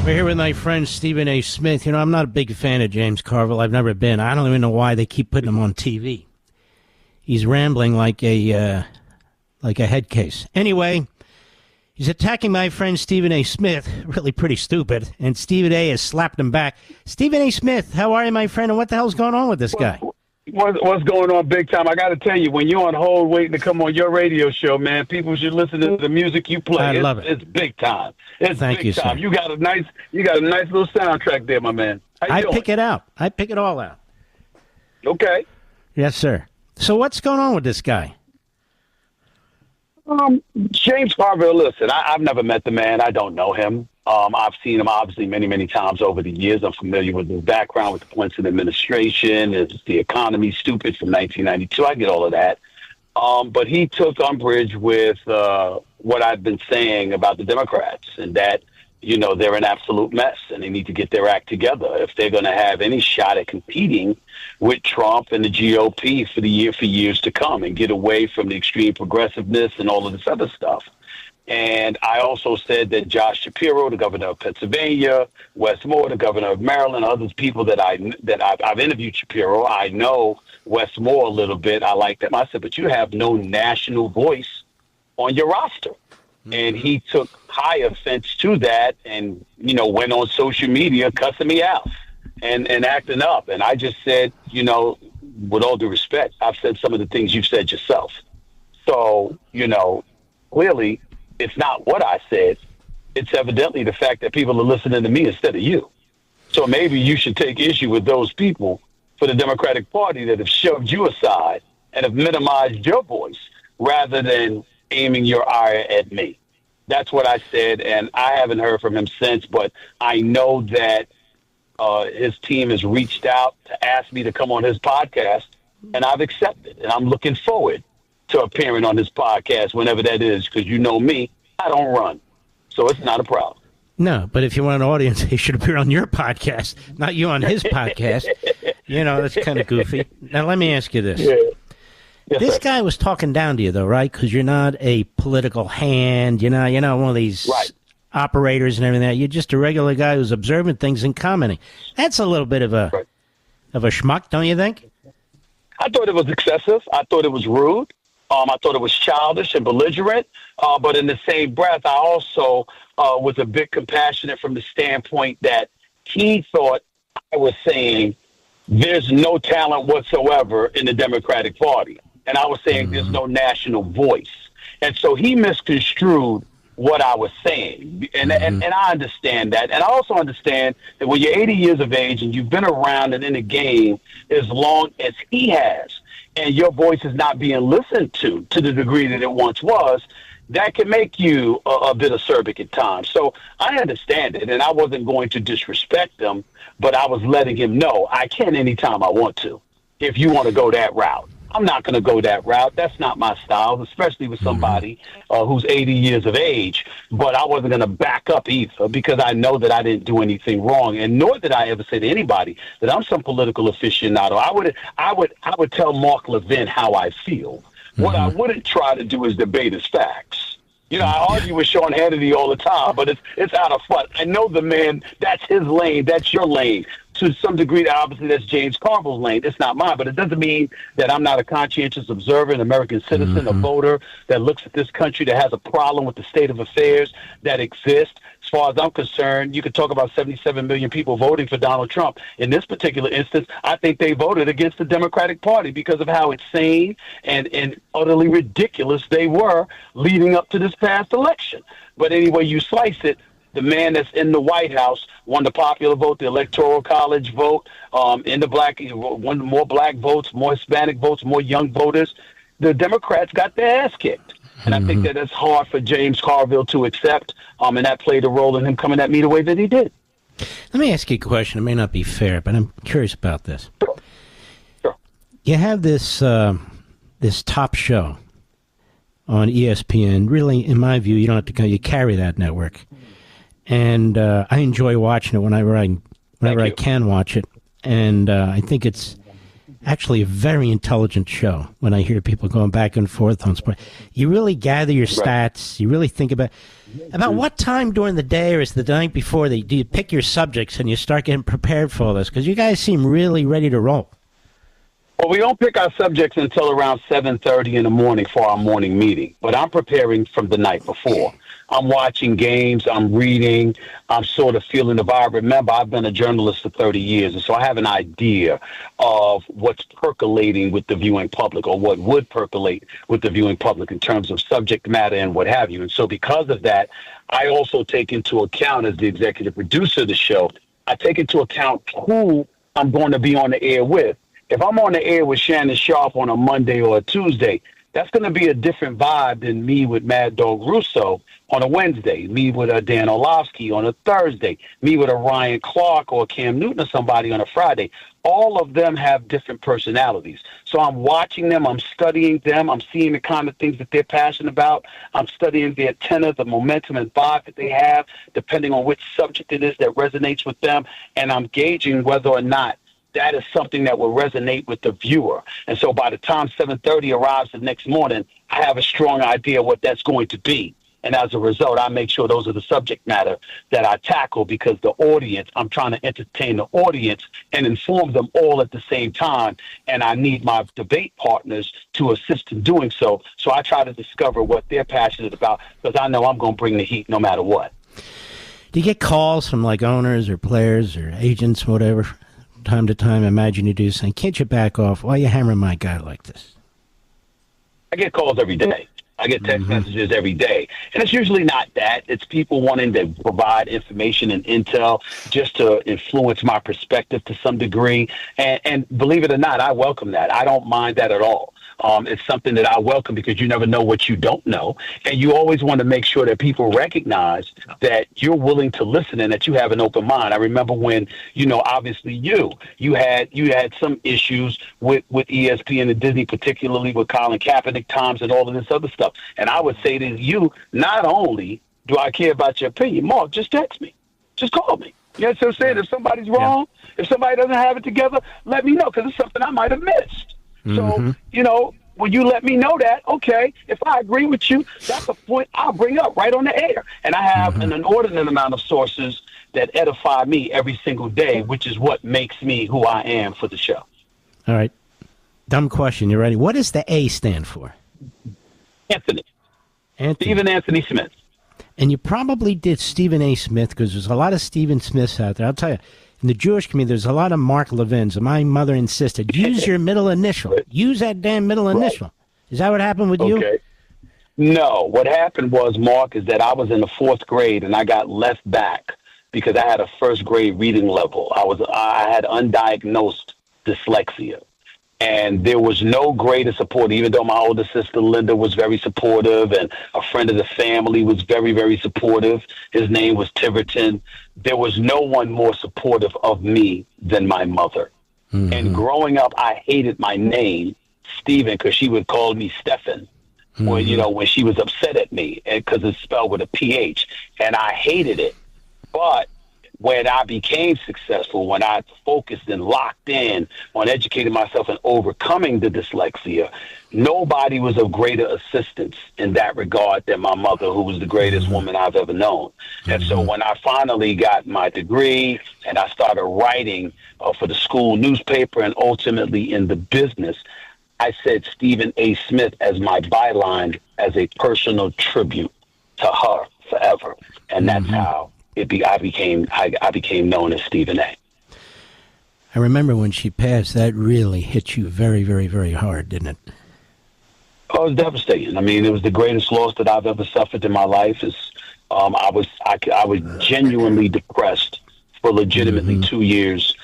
We're here with my friend Stephen A. Smith. You know, I'm not a big fan of James Carville. I've never been. I don't even know why they keep putting him on TV. He's rambling like a head case. Anyway, he's attacking my friend Stephen A. Smith. Really pretty stupid. And Stephen A. has slapped him back. Stephen A. Smith, how are you, my friend? And what the hell's going on with this guy? What's going on, big time? I got to tell you, when you're on hold waiting to come on your radio show, man, people should listen to the music you play. I love it. It's big time. It's Thank big you, time. sir. You got a nice little soundtrack there, my man. I pick it out. I pick it all out. Okay. Yes, sir. So what's going on with this guy? James Carville, listen, I've never met the man. I don't know him. I've seen him obviously many, many times over the years. I'm familiar with his background with the Clinton administration. Is the economy stupid from 1992? I get all of that. But he took umbrage with what I've been saying about the Democrats, and that, you know, they're an absolute mess and they need to get their act together if they're going to have any shot at competing with Trump and the GOP for years to come, and get away from the extreme progressiveness and all of this other stuff. And I also said that Josh Shapiro, the governor of Pennsylvania, Wes Moore, the governor of Maryland, others people that I've interviewed Shapiro. I know Wes Moore a little bit. I like them. I said, but you have no national voice on your roster. Mm-hmm. And he took high offense to that, and, you know, went on social media cussing me out and acting up. And I just said, you know, with all due respect, I've said some of the things you've said yourself. So, you know, clearly, it's not what I said. It's evidently the fact that people are listening to me instead of you. So maybe you should take issue with those people for the Democratic Party that have shoved you aside and have minimized your voice rather than aiming your ire at me. That's what I said, and I haven't heard from him since, but I know that his team has reached out to ask me to come on his podcast, and I've accepted, and I'm looking forward to appearing on this podcast whenever that is, because you know me, I don't run. So it's not a problem. No, but if you want an audience, he should appear on your podcast, not you on his podcast. You know, that's kind of goofy. Now, let me ask you this. Yeah. Yes, this sir. guy was talking down to you, though, right? Because you're not a political hand. You're not one of these operators and everything. You're just a regular guy who's observing things and commenting. That's a little bit of a schmuck, don't you think? I thought it was excessive. I thought it was rude. I thought it was childish and belligerent, but in the same breath, I also was a bit compassionate from the standpoint that he thought I was saying there's no talent whatsoever in the Democratic Party, and I was saying there's no national voice. And so he misconstrued what I was saying, and I understand that. And I also understand that when you're 80 years of age and you've been around and in the game as long as he has, and your voice is not being listened to the degree that it once was, that can make you a bit acerbic at times. So I understand it, and I wasn't going to disrespect him, but I was letting him know I can anytime I want to. If you want to go that route, I'm not going to go that route. That's not my style, especially with somebody who's 80 years of age. But I wasn't going to back up either, because I know that I didn't do anything wrong, and nor did I ever say to anybody that I'm some political aficionado. I would tell Mark Levin how I feel. What I wouldn't try to do is debate his facts. You know, I argue with Sean Hannity all the time, but it's out of fun. I know the man, that's his lane, that's your lane. To some degree, obviously, that's James Carville's lane. It's not mine, but it doesn't mean that I'm not a conscientious observer, an American citizen, a voter that looks at this country, that has a problem with the state of affairs that exists. As far as I'm concerned, you could talk about 77 million people voting for Donald Trump. In this particular instance, I think they voted against the Democratic Party because of how insane and utterly ridiculous they were leading up to this past election. But anyway you slice it, the man that's in the White House won the popular vote, the Electoral College vote, won more black votes, more Hispanic votes, more young voters. The Democrats got their ass kicked. And I think that it's hard for James Carville to accept, and that played a role in him coming at me the way that he did. Let me ask you a question. It may not be fair, but I'm curious about this. Sure. You have this this top show on ESPN. Really, in my view, you don't have to go. You carry that network. And I enjoy watching it whenever I can watch it. And I think it's actually a very intelligent show when I hear people going back and forth on sport. You really gather your stats. You really think about what time during the day or is the night before do you pick your subjects and you start getting prepared for all this? Because you guys seem really ready to roll. Well, we don't pick our subjects until around 7:30 in the morning for our morning meeting, but I'm preparing from the night before. I'm watching games, I'm reading, I'm sort of feeling the vibe. Remember, I've been a journalist for 30 years, and so I have an idea of what's percolating with the viewing public or what would percolate with the viewing public in terms of subject matter and what have you. And so because of that, I also take into account, as the executive producer of the show, I take into account who I'm going to be on the air with. If I'm on the air with Shannon Sharp on a Monday or a Tuesday, that's going to be a different vibe than me with Mad Dog Russo on a Wednesday, me with a Dan Orlovsky on a Thursday, me with a Ryan Clark or Cam Newton or somebody on a Friday. All of them have different personalities. So I'm watching them, I'm studying them, I'm seeing the kind of things that they're passionate about. I'm studying their tenor, the momentum and vibe that they have, depending on which subject it is that resonates with them, and I'm gauging whether or not that is something that will resonate with the viewer. And so by the time 7:30 arrives the next morning, I have a strong idea what that's going to be. And as a result, I make sure those are the subject matter that I tackle because the audience, I'm trying to entertain the audience and inform them all at the same time. And I need my debate partners to assist in doing so. So I try to discover what they're passionate about because I know I'm going to bring the heat no matter what. Do you get calls from like owners or players or agents, whatever? Time to time, I imagine you do, saying, can't you back off? Why are you hammering my guy like this? I get calls every day. I get text messages every day. And it's usually not that. It's people wanting to provide information and intel just to influence my perspective to some degree. And believe it or not, I welcome that. I don't mind that at all. It's something that I welcome because you never know what you don't know. And you always want to make sure that people recognize that you're willing to listen and that you have an open mind. I remember when, obviously you had some issues with ESPN and Disney, particularly with Colin Kaepernick times and all of this other stuff. And I would say to you, not only do I care about your opinion, Mark, just text me. Just call me. You know what I'm saying? If somebody's wrong, if somebody doesn't have it together, let me know because it's something I might have missed. So, when you let me know that, okay, if I agree with you, that's a point I'll bring up right on the air. And I have an inordinate amount of sources that edify me every single day, which is what makes me who I am for the show. All right. Dumb question. You ready? What does the A stand for? Anthony. Stephen Anthony Smith. And you probably did Stephen A. Smith because there's a lot of Stephen Smiths out there. I'll tell you. In the Jewish community, there's a lot of Mark Levins, and my mother insisted, use your middle initial. Use that damn middle initial. Is that what happened with you? No. What happened was, Mark, is that I was in the fourth grade, and I got left back because I had a first grade reading level. I had undiagnosed dyslexia. And there was no greater support, even though my older sister, Linda, was very supportive, and a friend of the family was very, very supportive. His name was Tiverton. There was no one more supportive of me than my mother. And growing up, I hated my name, Stephen, because she would call me Stephen, when she was upset at me, because it's spelled with a PH. And I hated it. But when I became successful, when I focused and locked in on educating myself and overcoming the dyslexia, nobody was of greater assistance in that regard than my mother, who was the greatest woman I've ever known. And so when I finally got my degree and I started writing for the school newspaper and ultimately in the business, I said Stephen A. Smith as my byline as a personal tribute to her forever. And that's how I became known as Stephen A. I remember when she passed, that really hit you very, very, very hard, didn't it? Oh, it was devastating. I mean, it was the greatest loss that I've ever suffered in my life. I was genuinely depressed for legitimately 2 years.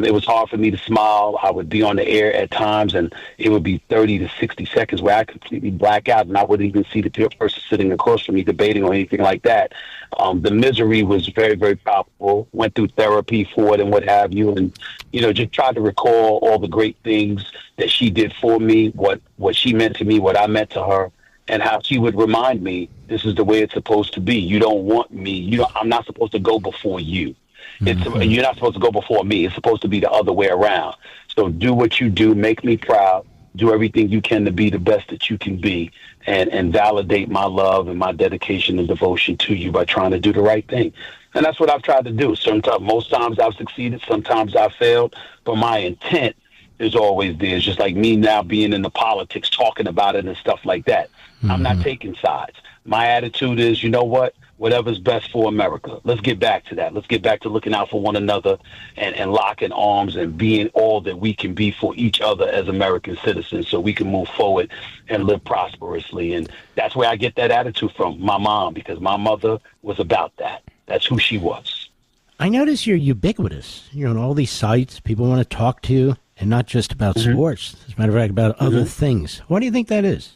It was hard for me to smile. I would be on the air at times, and it would be 30 to 60 seconds where I completely black out, and I wouldn't even see the person sitting across from me debating or anything like that. The misery was very, very palpable. Went through therapy for it and what have you, and just tried to recall all the great things that she did for me, what she meant to me, what I meant to her, and how she would remind me, this is the way it's supposed to be. You don't want me. I'm not supposed to go before you. You're not supposed to go before me. It's supposed to be the other way around. So do what you do. Make me proud. Do everything you can to be the best that you can be, and validate my love and my dedication and devotion to you by trying to do the right thing. And that's what I've tried to do. Most times I've succeeded, sometimes I've failed, but my intent is always there. It's just like me now being in the politics, talking about it and stuff like that. I'm not taking sides. My attitude is, you know what? Whatever's best for America. Let's get back to that. Let's get back to looking out for one another and locking arms and being all that we can be for each other as American citizens so we can move forward and live prosperously. And that's where I get that attitude from, my mom, because my mother was about that. That's who she was. I notice you're ubiquitous. You're on all these sites. People want to talk to you, and not just about sports. As a matter of fact, about other things. Why do you think that is?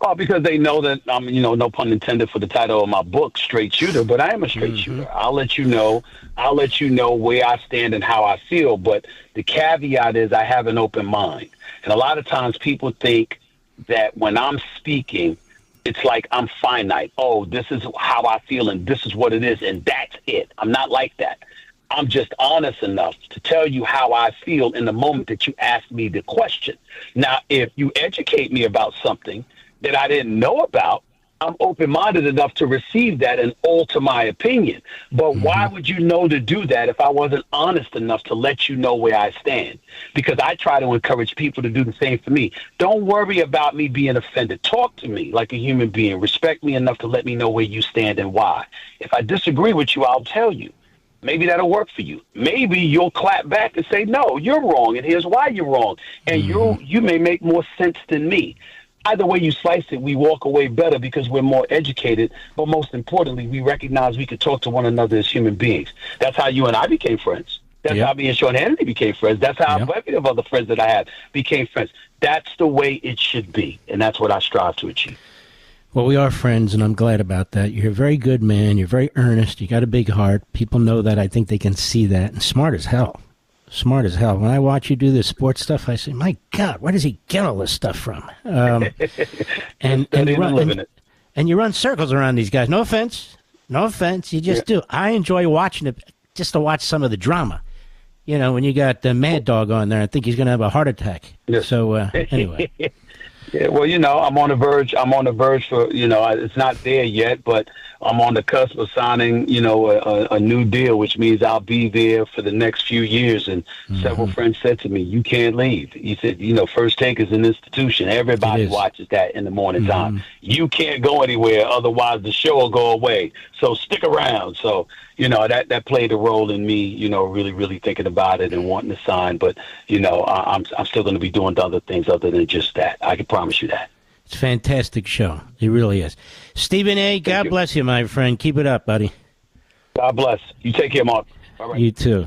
Oh, because they know that I'm, no pun intended for the title of my book, Straight Shooter, but I am a straight shooter. I'll let you know where I stand and how I feel. But the caveat is I have an open mind. And a lot of times people think that when I'm speaking, it's like I'm finite. Oh, this is how I feel and this is what it is. And that's it. I'm not like that. I'm just honest enough to tell you how I feel in the moment that you ask me the question. Now, if you educate me about something that I didn't know about, I'm open-minded enough to receive that and alter my opinion. But why would you know to do that if I wasn't honest enough to let you know where I stand? Because I try to encourage people to do the same for me. Don't worry about me being offended. Talk to me like a human being. Respect me enough to let me know where you stand and why. If I disagree with you, I'll tell you. Maybe that'll work for you. Maybe you'll clap back and say, no, you're wrong, and here's why you're wrong. And you may make more sense than me. Either way you slice it, we walk away better because we're more educated, but most importantly, we recognize we could talk to one another as human beings. That's how you and I became friends. That's how me and Sean Hannity became friends. That's how plenty of other friends that I have became friends. That's the way it should be, and that's what I strive to achieve. Well, we are friends, and I'm glad about that. You're a very good man. You're very earnest. You got a big heart. People know that. I think they can see that. And smart as hell. Smart as hell. When I watch you do this sports stuff, I say, my God, where does he get all this stuff from? And you run circles around these guys. No offense. No offense. You just do. I enjoy watching it just to watch some of the drama. You know, when you got the Mad Dog on there, I think he's going to have a heart attack. Yes. So, anyway. Yeah, well, I'm on the verge. For, it's not there yet, but I'm on the cusp of signing, a new deal, which means I'll be there for the next few years. And several friends said to me, you can't leave. He said, First Take is an institution. Everybody watches that in the morning time. You can't go anywhere. Otherwise, the show will go away. So stick around. So, that played a role in me, really, really thinking about it and wanting to sign. But, I'm still going to be doing other things other than just that. I can promise you that. It's a fantastic show. It really is. Stephen A., God bless you, my friend. Keep it up, buddy. God bless. You take care, Mark. All right. You too.